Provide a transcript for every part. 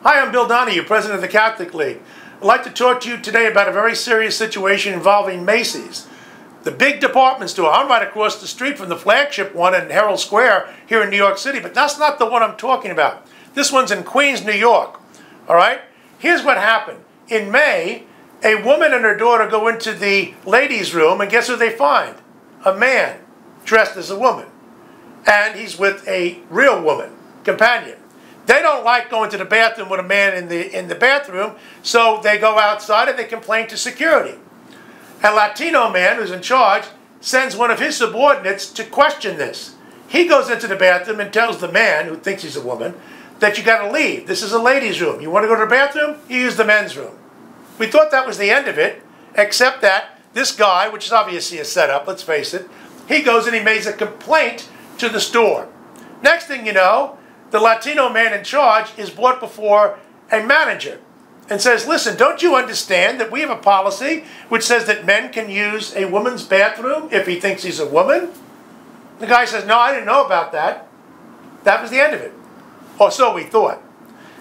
Hi, I'm Bill Donahue, President of the Catholic League. I'd like to talk to you today about a very serious situation involving Macy's, the big department store. I'm right across the street from the flagship one in Herald Square here in New York City, but that's not the one I'm talking about. This one's in Queens, New York. All right? Here's what happened. In May, a woman and her daughter go into the ladies' room, and guess who they find? A man dressed as a woman. And he's with a real woman, companion. They don't like going to the bathroom with a man in the bathroom, so they go outside and they complain to security. A Latino man who's in charge sends one of his subordinates to question this. He goes into the bathroom and tells the man, who thinks he's a woman, that you got to leave. This is a ladies' room. You want to go to the bathroom? You use the men's room. We thought that was the end of it, except that this guy, which is obviously a setup, let's face it, he goes and he makes a complaint to the store. Next thing you know, the Latino man in charge is brought before a manager and says, listen, don't you understand that we have a policy which says that men can use a woman's bathroom if he thinks he's a woman? The guy says, no, I didn't know about that. That was the end of it. Or so we thought.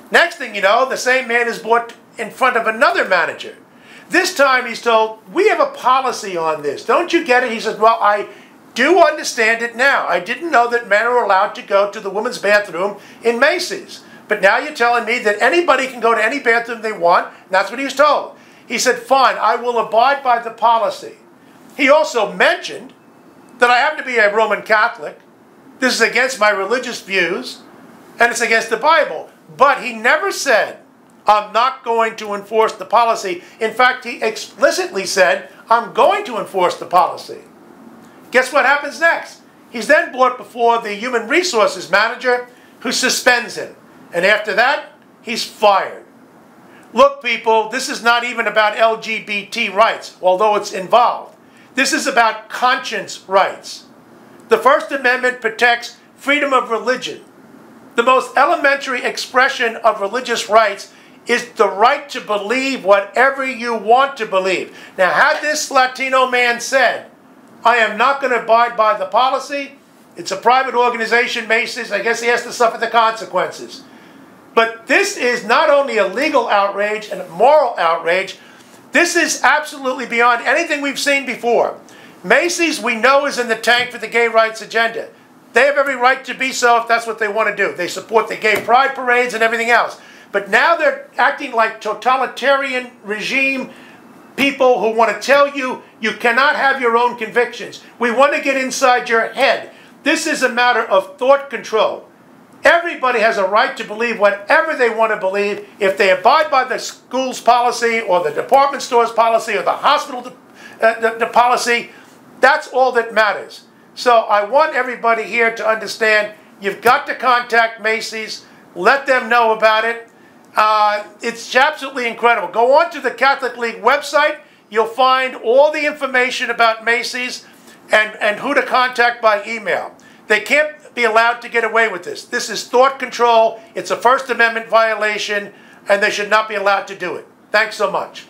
Next thing you know, the same man is brought in front of another manager. This time he's told, we have a policy on this. Don't you get it? He says, well, I do understand it now. I didn't know that men are allowed to go to the women's bathroom in Macy's. But now you're telling me that anybody can go to any bathroom they want. And that's what he was told. He said, fine, I will abide by the policy. He also mentioned that I happen to be a Roman Catholic. This is against my religious views, and it's against the Bible. But he never said, I'm not going to enforce the policy. In fact, he explicitly said, I'm going to enforce the policy. Guess what happens next? He's then brought before the human resources manager who suspends him. And after that, he's fired. Look, people, this is not even about LGBT rights, although it's involved. This is about conscience rights. The First Amendment protects freedom of religion. The most elementary expression of religious rights is the right to believe whatever you want to believe. Now, had this Latino man said, I am not going to abide by the policy. It's a private organization, Macy's. I guess he has to suffer the consequences. But this is not only a legal outrage and a moral outrage. This is absolutely beyond anything we've seen before. Macy's, we know, is in the tank for the gay rights agenda. They have every right to be so if that's what they want to do. They support the gay pride parades and everything else. But now they're acting like totalitarian regime people who want to tell you you cannot have your own convictions. We want to get inside your head. This is a matter of thought control. Everybody has a right to believe whatever they want to believe. If they abide by the school's policy or the department store's policy or the hospital the policy, that's all that matters. So I want everybody here to understand you've got to contact Macy's. Let them know about it. It's absolutely incredible. Go on to the Catholic League website. You'll find all the information about Macy's and who to contact by email. They can't be allowed to get away with this. This is thought control. It's a First Amendment violation, and they should not be allowed to do it. Thanks so much.